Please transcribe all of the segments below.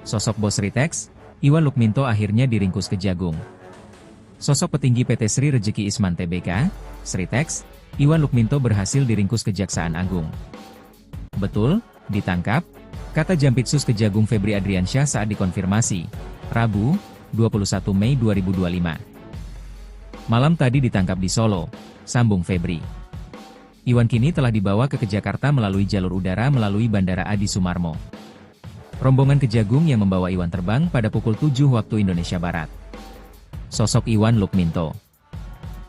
Sosok bos Ritex, Iwan Lukminto akhirnya diringkus Kejagung. Sosok petinggi PT Sri Rejeki Isman Tbk, Sritex, Iwan Lukminto berhasil diringkus Kejaksaan Agung. Betul, ditangkap, kata Jampitsus Kejagung Febri Adriansyah saat dikonfirmasi, Rabu, 21 Mei 2025. Malam tadi ditangkap di Solo, sambung Febri. Iwan kini telah dibawa ke Jakarta melalui jalur udara melalui Bandara Adi Sumarmo. Rombongan Kejagung yang membawa Iwan terbang pada pukul 7 waktu Indonesia Barat. Sosok Iwan Lukminto.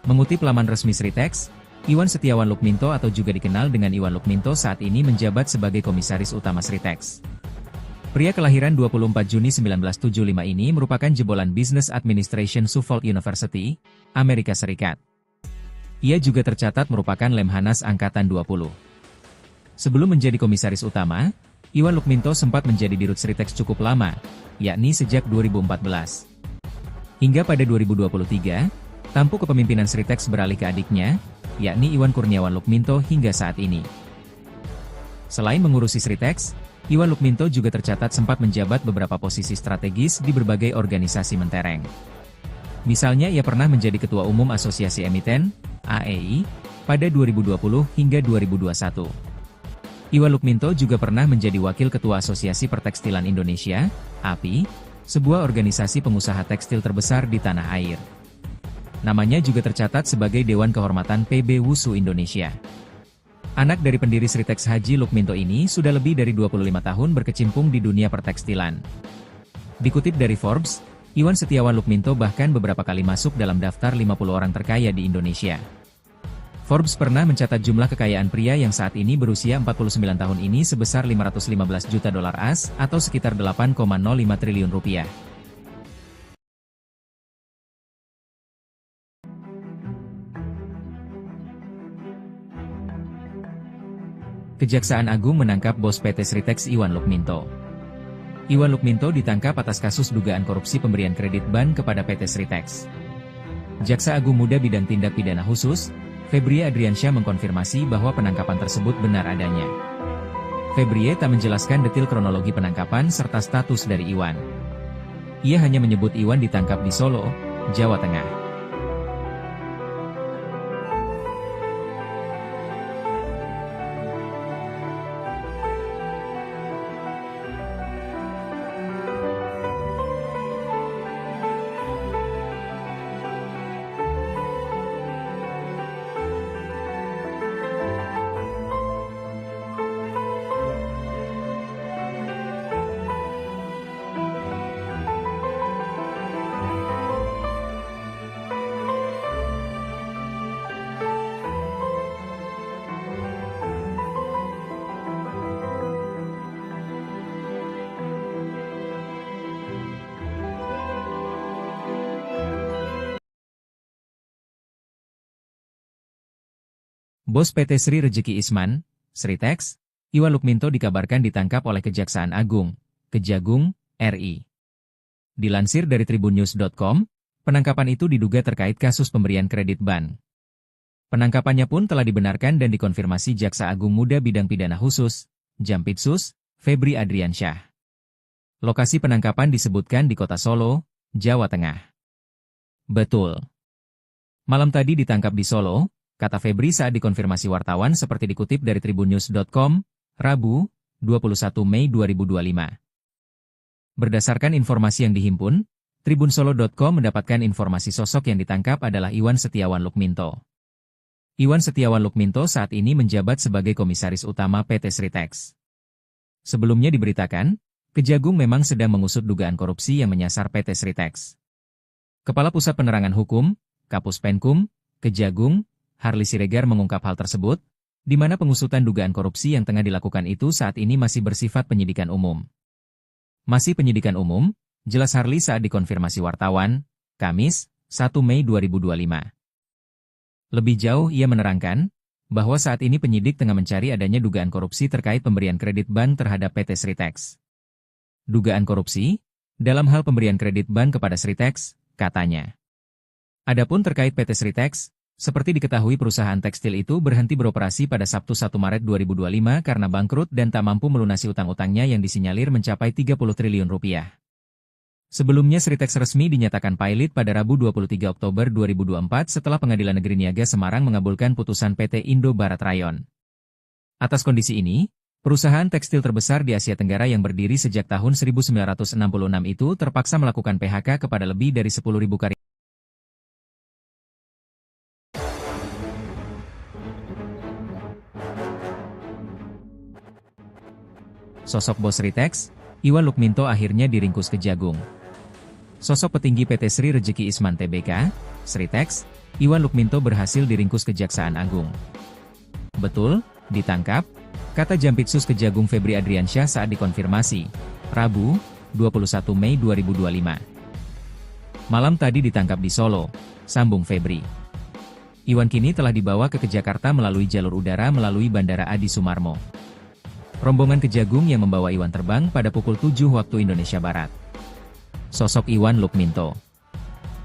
Mengutip laman resmi Sritex, Iwan Setiawan Lukminto atau juga dikenal dengan Iwan Lukminto saat ini menjabat sebagai Komisaris Utama Sritex. Pria kelahiran 24 Juni 1975 ini merupakan jebolan Business Administration Suffolk University, Amerika Serikat. Ia juga tercatat merupakan Lemhanas Angkatan 20. Sebelum menjadi Komisaris Utama, Iwan Lukminto sempat menjadi Dirut Sritex cukup lama, yakni sejak 2014. Hingga pada 2023, tampuk kepemimpinan Sritex beralih ke adiknya, yakni Iwan Kurniawan Lukminto hingga saat ini. Selain mengurusi Sritex, Iwan Lukminto juga tercatat sempat menjabat beberapa posisi strategis di berbagai organisasi mentereng. Misalnya ia pernah menjadi Ketua Umum Asosiasi Emiten, AEI, pada 2020 hingga 2021. Iwan Lukminto juga pernah menjadi Wakil Ketua Asosiasi Pertekstilan Indonesia, API, sebuah organisasi pengusaha tekstil terbesar di tanah air. Namanya juga tercatat sebagai Dewan Kehormatan PB Wusu Indonesia. Anak dari pendiri Sritex Haji Lukminto ini sudah lebih dari 25 tahun berkecimpung di dunia pertekstilan. Dikutip dari Forbes, Iwan Setiawan Lukminto bahkan beberapa kali masuk dalam daftar 50 orang terkaya di Indonesia. Forbes pernah mencatat jumlah kekayaan pria yang saat ini berusia 49 tahun ini sebesar 515 juta dolar AS atau sekitar 8,05 triliun rupiah. Kejaksaan Agung menangkap bos PT Sritex Iwan Lukminto. Iwan Lukminto ditangkap atas kasus dugaan korupsi pemberian kredit ban kepada PT Sritex. Jaksa Agung Muda Bidang Tindak Pidana Khusus, Febri Adriansyah mengkonfirmasi bahwa penangkapan tersebut benar adanya. Febri tak menjelaskan detail kronologi penangkapan serta status dari Iwan. Ia hanya menyebut Iwan ditangkap di Solo, Jawa Tengah. Bos PT Sri Rejeki Isman, Sritex, Iwan Lukminto dikabarkan ditangkap oleh Kejaksaan Agung, Kejagung, RI. Dilansir dari tribunnews.com, penangkapan itu diduga terkait kasus pemberian kredit ban. Penangkapannya pun telah dibenarkan dan dikonfirmasi Jaksa Agung Muda Bidang Pidana Khusus, Jampitsus, Febri Adriansyah. Lokasi penangkapan disebutkan di Kota Solo, Jawa Tengah. Betul. Malam tadi ditangkap di Solo, kata Febri saat dikonfirmasi wartawan seperti dikutip dari tribunnews.com, Rabu, 21 Mei 2025. Berdasarkan informasi yang dihimpun, tribunsolo.com mendapatkan informasi sosok yang ditangkap adalah Iwan Setiawan Lukminto. Iwan Setiawan Lukminto saat ini menjabat sebagai Komisaris Utama PT Sritex. Sebelumnya diberitakan, Kejagung memang sedang mengusut dugaan korupsi yang menyasar PT Sritex. Kepala Pusat Penerangan Hukum, Kapus Penkum, Kejagung, Harli Siregar mengungkap hal tersebut, di mana pengusutan dugaan korupsi yang tengah dilakukan itu saat ini masih bersifat penyidikan umum. Masih penyidikan umum, jelas Harli saat dikonfirmasi wartawan, Kamis, 1 Mei 2025. Lebih jauh ia menerangkan, bahwa saat ini penyidik tengah mencari adanya dugaan korupsi terkait pemberian kredit ban terhadap PT Sritex. Dugaan korupsi, dalam hal pemberian kredit ban kepada Sritex, katanya. Adapun terkait PT Sritex, Seperti diketahui perusahaan tekstil itu berhenti beroperasi pada Sabtu 1 Maret 2025 karena bangkrut dan tak mampu melunasi utang-utangnya yang disinyalir mencapai 30 triliun rupiah. Sebelumnya Sritex resmi dinyatakan pilot pada Rabu 23 Oktober 2024 setelah Pengadilan Negeri Niaga Semarang mengabulkan putusan PT Indo Barat Rayon. Atas kondisi ini, perusahaan tekstil terbesar di Asia Tenggara yang berdiri sejak tahun 1966 itu terpaksa melakukan PHK kepada lebih dari 10.000 karyawan. Sosok bos Sritex, Iwan Lukminto akhirnya diringkus Kejagung. Sosok petinggi PT Sri Rejeki Isman Tbk, Sritex, Iwan Lukminto berhasil diringkus Kejaksaan Agung. Betul, ditangkap, kata Jampitsus Kejagung Febri Adriansyah saat dikonfirmasi, Rabu, 21 Mei 2025. Malam tadi ditangkap di Solo, sambung Febri. Iwan kini telah dibawa ke Jakarta melalui jalur udara melalui Bandara Adi Sumarmo. Rombongan Kejagung yang membawa Iwan terbang pada pukul 7 waktu Indonesia Barat. Sosok Iwan Lukminto.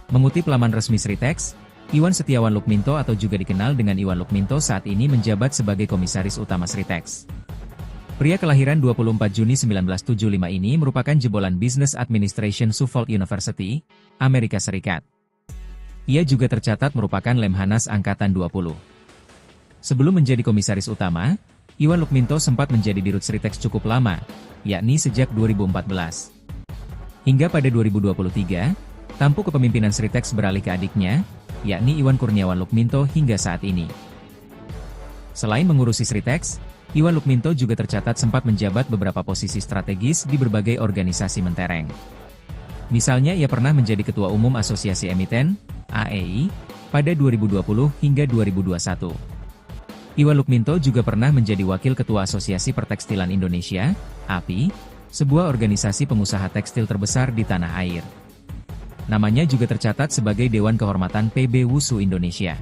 Mengutip laman resmi Sritex, Iwan Setiawan Lukminto atau juga dikenal dengan Iwan Lukminto saat ini menjabat sebagai Komisaris Utama Sritex. Pria kelahiran 24 Juni 1975 ini merupakan jebolan Business Administration Suffolk University, Amerika Serikat. Ia juga tercatat merupakan Lemhanas Angkatan 20. Sebelum menjadi Komisaris Utama, Iwan Lukminto sempat menjadi dirut Sritex cukup lama, yakni sejak 2014. Hingga pada 2023, tampuk kepemimpinan Sritex beralih ke adiknya, yakni Iwan Kurniawan Lukminto hingga saat ini. Selain mengurusi Sritex, Iwan Lukminto juga tercatat sempat menjabat beberapa posisi strategis di berbagai organisasi mentereng. Misalnya ia pernah menjadi Ketua Umum Asosiasi Emiten, AEI, pada 2020 hingga 2021. Iwan Lukminto juga pernah menjadi Wakil Ketua Asosiasi Pertekstilan Indonesia, API, sebuah organisasi pengusaha tekstil terbesar di tanah air. Namanya juga tercatat sebagai Dewan Kehormatan PB Wusu Indonesia.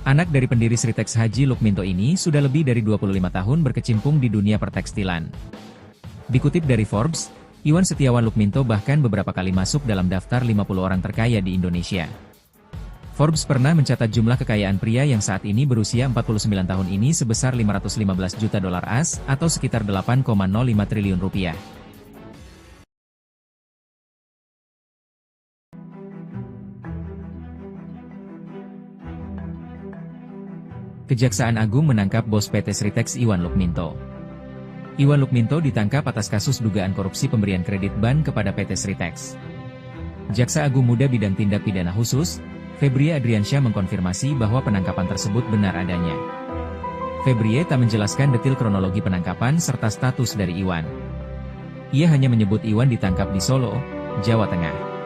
Anak dari pendiri Sritex Haji Lukminto ini sudah lebih dari 25 tahun berkecimpung di dunia pertekstilan. Dikutip dari Forbes, Iwan Setiawan Lukminto bahkan beberapa kali masuk dalam daftar 50 orang terkaya di Indonesia. Forbes pernah mencatat jumlah kekayaan pria yang saat ini berusia 49 tahun ini sebesar 515 juta dolar AS atau sekitar 8,05 triliun rupiah. Kejaksaan Agung menangkap bos PT Sritex Iwan Lukminto. Iwan Lukminto ditangkap atas kasus dugaan korupsi pemberian kredit ban kepada PT Sritex. Jaksa Agung Muda Bidang Tindak Pidana Khusus, Febri Adriansyah mengkonfirmasi bahwa penangkapan tersebut benar adanya. Febri tak menjelaskan detail kronologi penangkapan serta status dari Iwan. Ia hanya menyebut Iwan ditangkap di Solo, Jawa Tengah.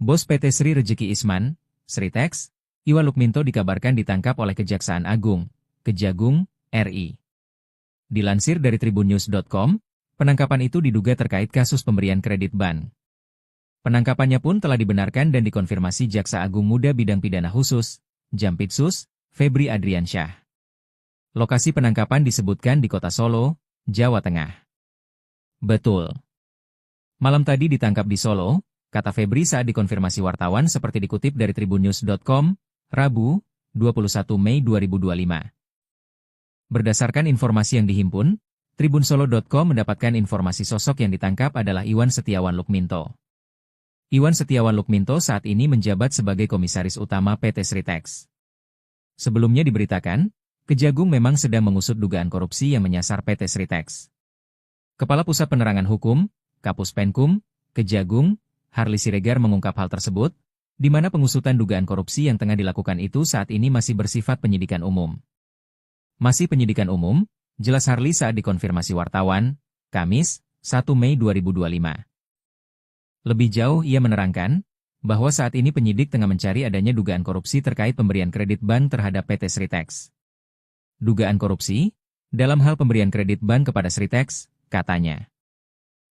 Bos PT Sri Rejeki Isman, Sritex, Iwan Lukminto dikabarkan ditangkap oleh Kejaksaan Agung, Kejagung, RI. Dilansir dari tribunnews.com, penangkapan itu diduga terkait kasus pemberian kredit ban. Penangkapannya pun telah dibenarkan dan dikonfirmasi Jaksa Agung Muda Bidang Pidana Khusus, Jampitsus, Febri Adriansyah. Lokasi penangkapan disebutkan di Kota Solo, Jawa Tengah. Betul. Malam tadi ditangkap di Solo, kata Febri saat dikonfirmasi wartawan seperti dikutip dari tribunnews.com, Rabu, 21 Mei 2025. Berdasarkan informasi yang dihimpun, tribunsolo.com mendapatkan informasi sosok yang ditangkap adalah Iwan Setiawan Lukminto. Iwan Setiawan Lukminto saat ini menjabat sebagai Komisaris Utama PT Sritex. Sebelumnya diberitakan, Kejagung memang sedang mengusut dugaan korupsi yang menyasar PT Sritex. Kepala Pusat Penerangan Hukum, Kapus Penkum, Kejagung, Harli Siregar mengungkap hal tersebut, di mana pengusutan dugaan korupsi yang tengah dilakukan itu saat ini masih bersifat penyidikan umum. Masih penyidikan umum, jelas Harley saat dikonfirmasi wartawan, Kamis, 1 Mei 2025. Lebih jauh ia menerangkan, bahwa saat ini penyidik tengah mencari adanya dugaan korupsi terkait pemberian kredit bank terhadap PT Sritex. Dugaan korupsi, dalam hal pemberian kredit bank kepada Sritex, katanya.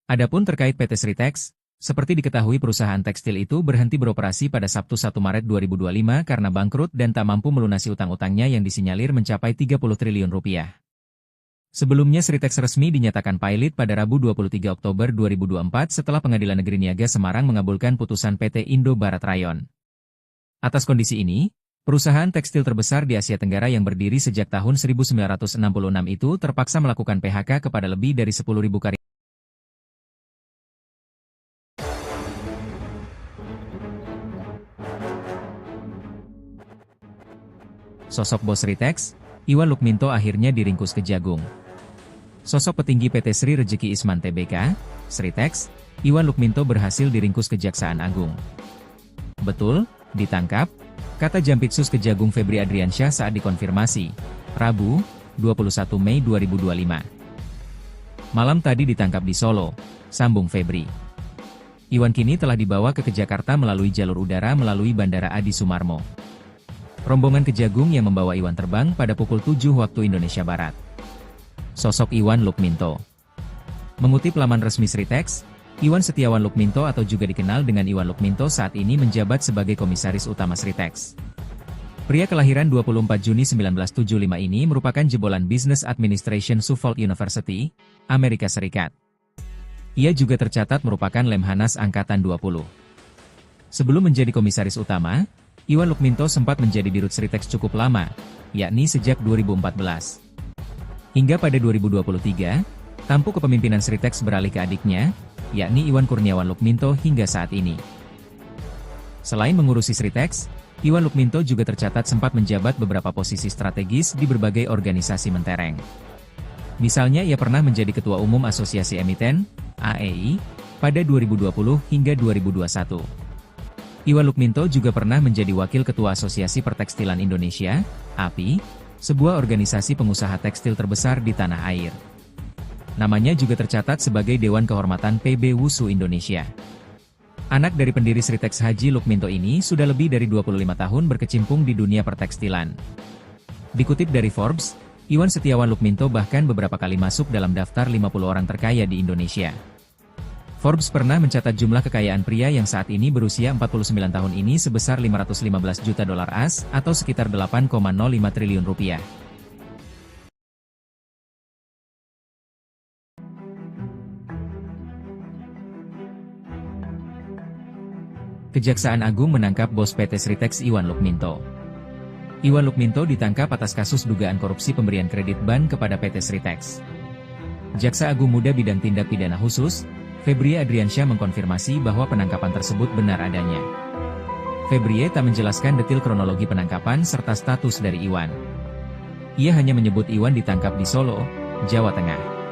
Adapun terkait PT Sritex, seperti diketahui perusahaan tekstil itu berhenti beroperasi pada Sabtu 1 Maret 2025 karena bangkrut dan tak mampu melunasi utang-utangnya yang disinyalir mencapai 30 triliun rupiah. Sebelumnya Sritex resmi dinyatakan pilot pada Rabu 23 Oktober 2024 setelah Pengadilan Negeri Niaga Semarang mengabulkan putusan PT Indo Barat Rayon. Atas kondisi ini, perusahaan tekstil terbesar di Asia Tenggara yang berdiri sejak tahun 1966 itu terpaksa melakukan PHK kepada lebih dari 10.000 karyawan. Sosok bos Sritex, Iwan Lukminto akhirnya diringkus Kejagung. Sosok petinggi PT Sri Rejeki Isman Tbk, Sritex, Iwan Lukminto berhasil diringkus Kejaksaan Agung. Betul, ditangkap, kata Jampitsus Kejagung Febri Adriansyah saat dikonfirmasi, Rabu, 21 Mei 2025. Malam tadi ditangkap di Solo, sambung Febri. Iwan kini telah dibawa ke Jakarta melalui jalur udara melalui Bandara Adi Sumarmo. Rombongan Kejagung yang membawa Iwan terbang pada pukul 7 waktu Indonesia Barat. Sosok Iwan Lukminto. Mengutip laman resmi Sritex, Iwan Setiawan Lukminto atau juga dikenal dengan Iwan Lukminto saat ini menjabat sebagai Komisaris Utama Sritex. Pria kelahiran 24 Juni 1975 ini merupakan jebolan Business Administration Suffolk University, Amerika Serikat. Ia juga tercatat merupakan Lemhanas Angkatan 20. Sebelum menjadi Komisaris Utama, Iwan Lukminto sempat menjadi Dirut Sritex cukup lama, yakni sejak 2014. Hingga pada 2023, tampuk kepemimpinan Sritex beralih ke adiknya, yakni Iwan Kurniawan Lukminto hingga saat ini. Selain mengurusi Sritex, Iwan Lukminto juga tercatat sempat menjabat beberapa posisi strategis di berbagai organisasi mentereng. Misalnya ia pernah menjadi Ketua Umum Asosiasi Emiten, AEI, pada 2020 hingga 2021. Iwan Lukminto juga pernah menjadi Wakil Ketua Asosiasi Pertekstilan Indonesia, API, sebuah organisasi pengusaha tekstil terbesar di tanah air. Namanya juga tercatat sebagai Dewan Kehormatan PB Wusu Indonesia. Anak dari pendiri Sritex Haji Lukminto ini sudah lebih dari 25 tahun berkecimpung di dunia pertekstilan. Dikutip dari Forbes, Iwan Setiawan Lukminto bahkan beberapa kali masuk dalam daftar 50 orang terkaya di Indonesia. Forbes pernah mencatat jumlah kekayaan pria yang saat ini berusia 49 tahun ini sebesar 515 juta dolar AS atau sekitar 8,05 triliun rupiah. Kejaksaan Agung menangkap bos PT Sritex Iwan Lukminto. Iwan Lukminto ditangkap atas kasus dugaan korupsi pemberian kredit bank kepada PT Sritex. Jaksa Agung Muda Bidang Tindak Pidana Khusus, Febri Adriansyah mengkonfirmasi bahwa penangkapan tersebut benar adanya. Febri tak menjelaskan detail kronologi penangkapan serta status dari Iwan. Ia hanya menyebut Iwan ditangkap di Solo, Jawa Tengah.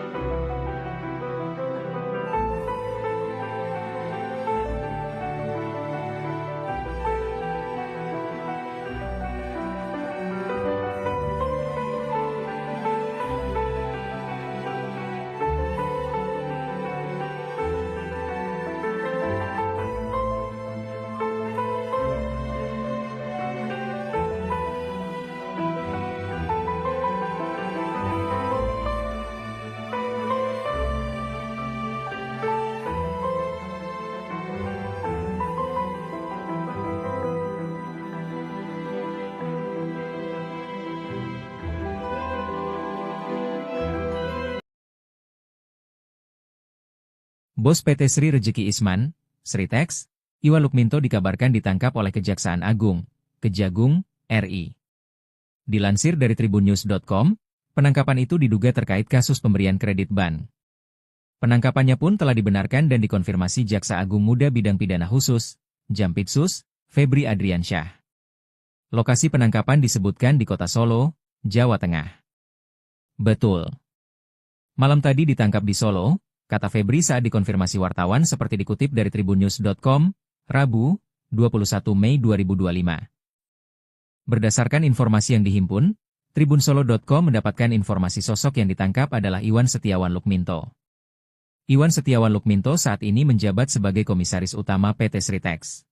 Bos PT Sri Rejeki Isman, Sritex, Iwan Lukminto dikabarkan ditangkap oleh Kejaksaan Agung, Kejagung, RI. Dilansir dari tribunnews.com, penangkapan itu diduga terkait kasus pemberian kredit bank. Penangkapannya pun telah dibenarkan dan dikonfirmasi Jaksa Agung Muda Bidang Pidana Khusus, Jampitsus, Febri Adriansyah. Lokasi penangkapan disebutkan di Kota Solo, Jawa Tengah. Betul. Malam tadi ditangkap di Solo, kata Febri saat dikonfirmasi wartawan seperti dikutip dari tribunnews.com, Rabu, 21 Mei 2025. Berdasarkan informasi yang dihimpun, Tribunsolo.com mendapatkan informasi sosok yang ditangkap adalah Iwan Setiawan Lukminto. Iwan Setiawan Lukminto saat ini menjabat sebagai Komisaris Utama PT Sritex.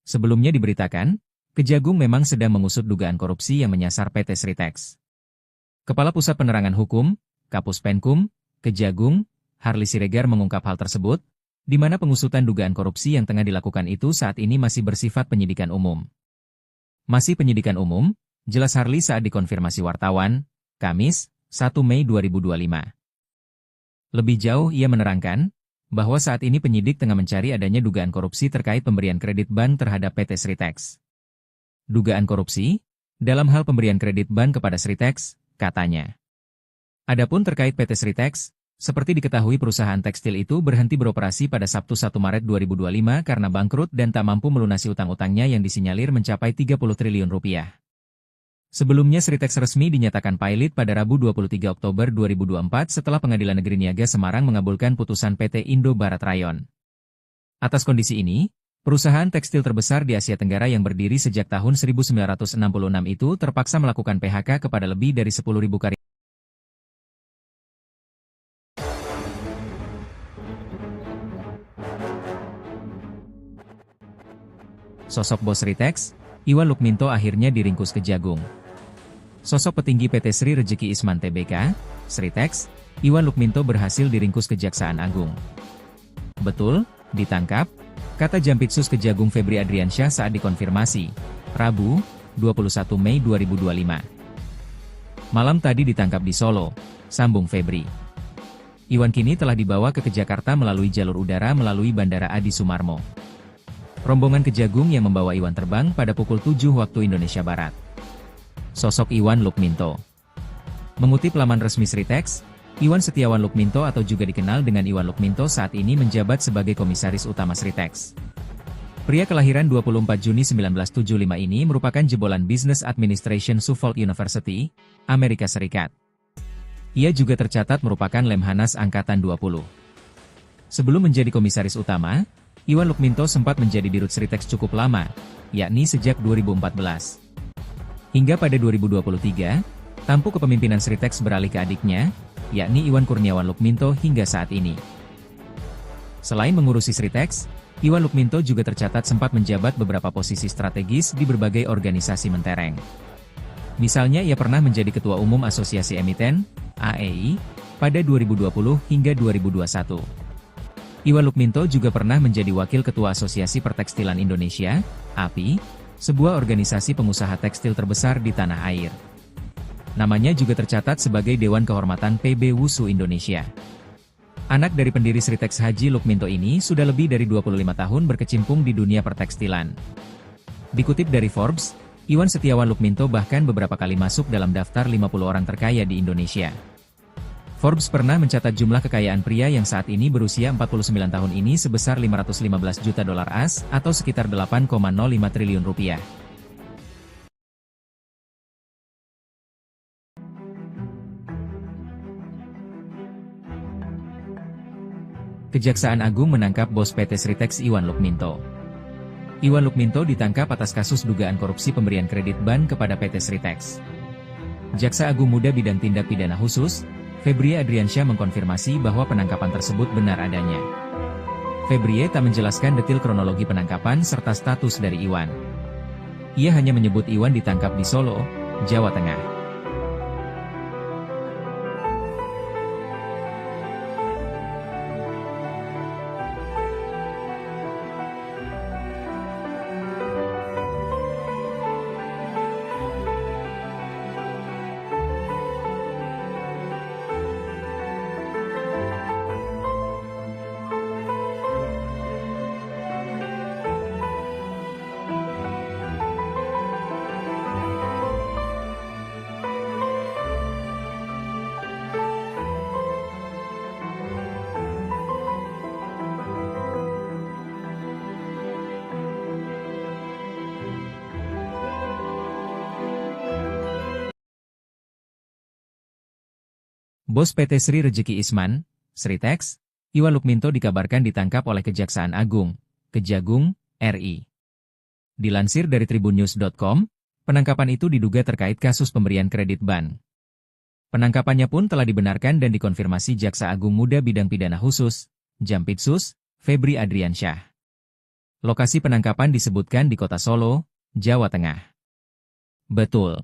Sebelumnya diberitakan, Kejagung memang sedang mengusut dugaan korupsi yang menyasar PT Sritex. Kepala Pusat Penerangan Hukum, Kapus Penkum, Kejagung, Harli Siregar mengungkap hal tersebut, di mana pengusutan dugaan korupsi yang tengah dilakukan itu saat ini masih bersifat penyidikan umum. Masih penyidikan umum, jelas Harli saat dikonfirmasi wartawan, Kamis, 1 Mei 2025. Lebih jauh ia menerangkan, bahwa saat ini penyidik tengah mencari adanya dugaan korupsi terkait pemberian kredit ban terhadap PT Sritex. Dugaan korupsi, dalam hal pemberian kredit ban kepada Sritex, katanya. Adapun terkait PT Sritex, seperti diketahui perusahaan tekstil itu berhenti beroperasi pada Sabtu 1 Maret 2025 karena bangkrut dan tak mampu melunasi utang-utangnya yang disinyalir mencapai 30 triliun rupiah. Sebelumnya Sritex resmi dinyatakan pilot pada Rabu 23 Oktober 2024 setelah Pengadilan Negeri Niaga Semarang mengabulkan putusan PT Indo Barat Rayon. Atas kondisi ini, perusahaan tekstil terbesar di Asia Tenggara yang berdiri sejak tahun 1966 itu terpaksa melakukan PHK kepada lebih dari 10.000 karyawan. Sosok bos Sritex, Iwan Lukminto akhirnya diringkus Kejagung. Sosok petinggi PT Sri Rejeki Isman Tbk, Sritex, Iwan Lukminto berhasil diringkus Kejaksaan Agung. Betul, ditangkap, kata Jampitsus Kejagung Febri Adriansyah saat dikonfirmasi, Rabu, 21 Mei 2025. Malam tadi ditangkap di Solo, sambung Febri. Iwan kini telah dibawa ke Jakarta melalui jalur udara melalui Bandara Adi Sumarmo. Rombongan Kejagung yang membawa Iwan terbang pada pukul 7 waktu Indonesia Barat. Sosok Iwan Lukminto. Mengutip laman resmi Sritex, Iwan Setiawan Lukminto atau juga dikenal dengan Iwan Lukminto saat ini menjabat sebagai Komisaris Utama Sritex. Pria kelahiran 24 Juni 1975 ini merupakan jebolan Business Administration Suffolk University, Amerika Serikat. Ia juga tercatat merupakan Lemhanas Angkatan 20. Sebelum menjadi Komisaris Utama, Iwan Lukminto sempat menjadi dirut Sritex cukup lama, yakni sejak 2014. Hingga pada 2023, tampuk kepemimpinan Sritex beralih ke adiknya, yakni Iwan Kurniawan Lukminto hingga saat ini. Selain mengurusi Sritex, Iwan Lukminto juga tercatat sempat menjabat beberapa posisi strategis di berbagai organisasi mentereng. Misalnya ia pernah menjadi Ketua Umum Asosiasi Emiten, AEI, pada 2020 hingga 2021. Iwan Lukminto juga pernah menjadi Wakil Ketua Asosiasi Pertekstilan Indonesia, API, sebuah organisasi pengusaha tekstil terbesar di tanah air. Namanya juga tercatat sebagai Dewan Kehormatan PB Wusu Indonesia. Anak dari pendiri Sritex Haji Lukminto ini sudah lebih dari 25 tahun berkecimpung di dunia pertekstilan. Dikutip dari Forbes, Iwan Setiawan Lukminto bahkan beberapa kali masuk dalam daftar 50 orang terkaya di Indonesia. Forbes pernah mencatat jumlah kekayaan pria yang saat ini berusia 49 tahun ini sebesar 515 juta dolar AS atau sekitar 8,05 triliun rupiah. Kejaksaan Agung menangkap bos PT Sritex Iwan Lukminto. Iwan Lukminto ditangkap atas kasus dugaan korupsi pemberian kredit ban kepada PT Sritex. Jaksa Agung Muda Bidang Tindak Pidana Khusus, Febri Adriansyah mengkonfirmasi bahwa penangkapan tersebut benar adanya. Febri tak menjelaskan detail kronologi penangkapan serta status dari Iwan. Ia hanya menyebut Iwan ditangkap di Solo, Jawa Tengah. Bos PT Sri Rejeki Isman, Sritex, Iwan Lukminto dikabarkan ditangkap oleh Kejaksaan Agung, Kejagung, RI. Dilansir dari tribunnews.com, penangkapan itu diduga terkait kasus pemberian kredit BAN. Penangkapannya pun telah dibenarkan dan dikonfirmasi Jaksa Agung Muda Bidang Pidana Khusus, Jampitsus, Febri Adriansyah. Lokasi penangkapan disebutkan di Kota Solo, Jawa Tengah. Betul.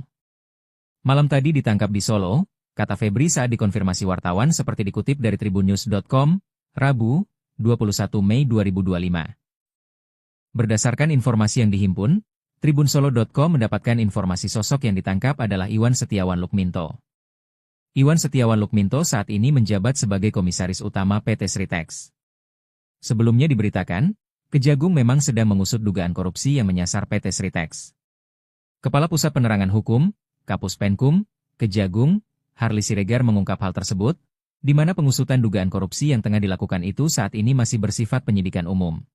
Malam tadi ditangkap di Solo, kata Febri saat dikonfirmasi wartawan seperti dikutip dari tribunnews.com, Rabu, 21 Mei 2025. Berdasarkan informasi yang dihimpun, tribunsolo.com mendapatkan informasi sosok yang ditangkap adalah Iwan Setiawan Lukminto. Iwan Setiawan Lukminto saat ini menjabat sebagai Komisaris Utama PT Sritex. Sebelumnya diberitakan, Kejagung memang sedang mengusut dugaan korupsi yang menyasar PT Sritex. Kepala Pusat Penerangan Hukum, Kapus Penkum, Kejagung, Harli Siregar mengungkap hal tersebut, di mana pengusutan dugaan korupsi yang tengah dilakukan itu saat ini masih bersifat penyidikan umum.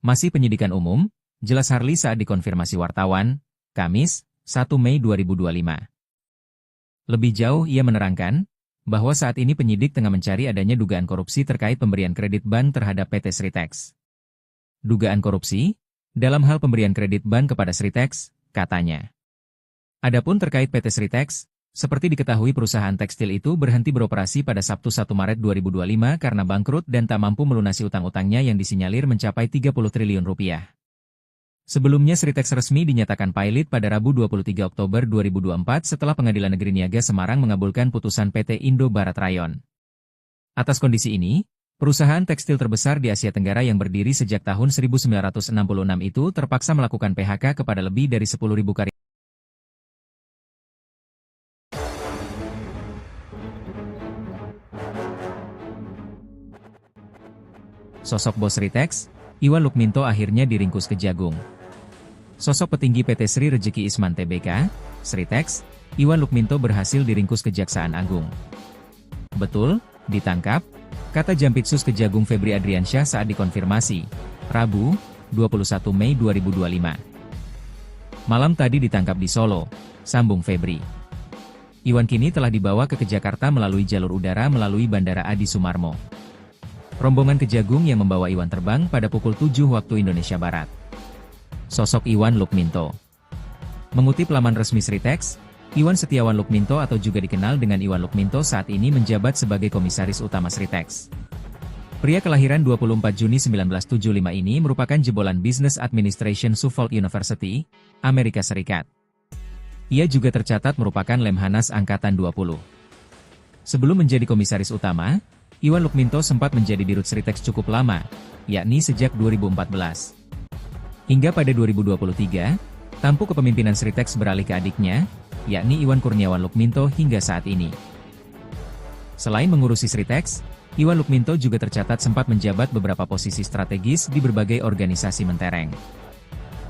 Masih penyidikan umum, jelas Harli saat dikonfirmasi wartawan, Kamis, 1 Mei 2025. Lebih jauh ia menerangkan, bahwa saat ini penyidik tengah mencari adanya dugaan korupsi terkait pemberian kredit BAN terhadap PT Sritex. Dugaan korupsi, dalam hal pemberian kredit BAN kepada Sritex, katanya. Adapun terkait PT Sritex, seperti diketahui perusahaan tekstil itu berhenti beroperasi pada Sabtu 1 Maret 2025 karena bangkrut dan tak mampu melunasi utang-utangnya yang disinyalir mencapai 30 triliun rupiah. Sebelumnya Sritex resmi dinyatakan pilot pada Rabu 23 Oktober 2024 setelah Pengadilan Negeri Niaga Semarang mengabulkan putusan PT Indo Barat Rayon. Atas kondisi ini, perusahaan tekstil terbesar di Asia Tenggara yang berdiri sejak tahun 1966 itu terpaksa melakukan PHK kepada lebih dari 10.000 karyawan. Sosok bos Sritex, Iwan Lukminto akhirnya diringkus Kejagung. Sosok petinggi PT Sri Rejeki Isman Tbk, Sritex, Iwan Lukminto berhasil diringkus Kejaksaan Agung. Betul, ditangkap, kata Jampitsus Kejagung Febri Adriansyah saat dikonfirmasi, Rabu, 21 Mei 2025. Malam tadi ditangkap di Solo, sambung Febri. Iwan kini telah dibawa ke Jakarta melalui jalur udara melalui Bandara Adi Sumarmo. Rombongan Kejagung yang membawa Iwan terbang pada pukul 7 waktu Indonesia Barat. Sosok Iwan Lukminto. Mengutip laman resmi Sritex, Iwan Setiawan Lukminto atau juga dikenal dengan Iwan Lukminto saat ini menjabat sebagai Komisaris Utama Sritex. Pria kelahiran 24 Juni 1975 ini merupakan jebolan Business Administration Suffolk University, Amerika Serikat. Ia juga tercatat merupakan Lemhanas Angkatan 20. Sebelum menjadi Komisaris Utama, Iwan Lukminto sempat menjadi dirut Sritex cukup lama, yakni sejak 2014. Hingga pada 2023, tampuk kepemimpinan Sritex beralih ke adiknya, yakni Iwan Kurniawan Lukminto hingga saat ini. Selain mengurusi Sritex, Iwan Lukminto juga tercatat sempat menjabat beberapa posisi strategis di berbagai organisasi mentereng.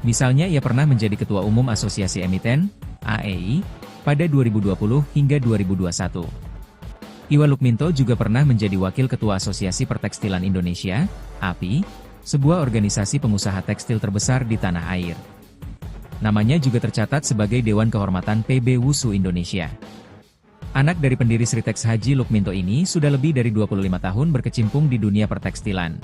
Misalnya ia pernah menjadi Ketua Umum Asosiasi Emiten, AEI, pada 2020 hingga 2021. Iwan Lukminto juga pernah menjadi Wakil Ketua Asosiasi Pertekstilan Indonesia, API, sebuah organisasi pengusaha tekstil terbesar di tanah air. Namanya juga tercatat sebagai Dewan Kehormatan PB Wusu Indonesia. Anak dari pendiri Sritex Haji Lukminto ini sudah lebih dari 25 tahun berkecimpung di dunia pertekstilan.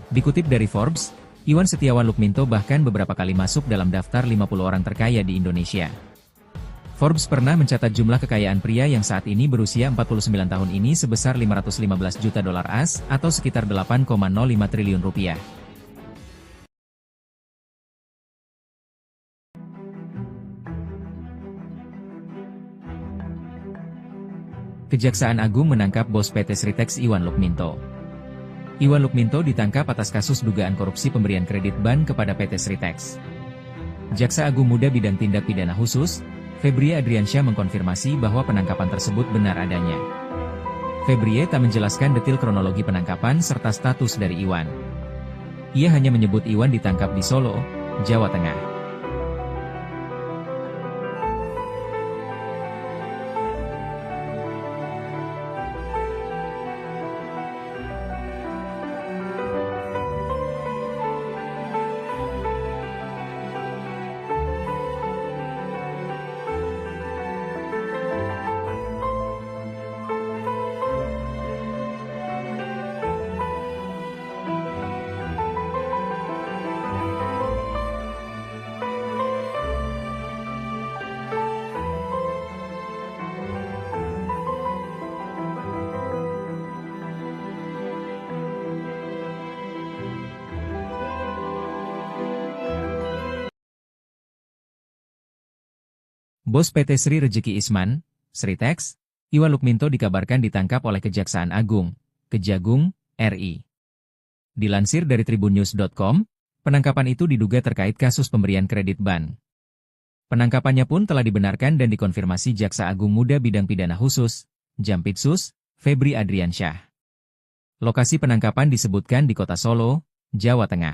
Dikutip dari Forbes, Iwan Setiawan Lukminto bahkan beberapa kali masuk dalam daftar 50 orang terkaya di Indonesia. Forbes pernah mencatat jumlah kekayaan pria yang saat ini berusia 49 tahun ini sebesar 515 juta dolar AS atau sekitar 8,05 triliun rupiah. Kejaksaan Agung menangkap bos PT Sritex Iwan Lukminto. Iwan Lukminto ditangkap atas kasus dugaan korupsi pemberian kredit BAN kepada PT Sritex. Jaksa Agung Muda Bidang Tindak Pidana Khusus, Febri Adriansyah mengkonfirmasi bahwa penangkapan tersebut benar adanya. Febri tak menjelaskan detail kronologi penangkapan serta status dari Iwan. Ia hanya menyebut Iwan ditangkap di Solo, Jawa Tengah. Bos PT Sri Rejeki Isman, Sritex, Iwan Lukminto dikabarkan ditangkap oleh Kejaksaan Agung, Kejagung, RI. Dilansir dari tribunnews.com, penangkapan itu diduga terkait kasus pemberian kredit BAN. Penangkapannya pun telah dibenarkan dan dikonfirmasi Jaksa Agung Muda Bidang Pidana Khusus, Jampitsus, Febri Adriansyah. Lokasi penangkapan disebutkan di Kota Solo, Jawa Tengah.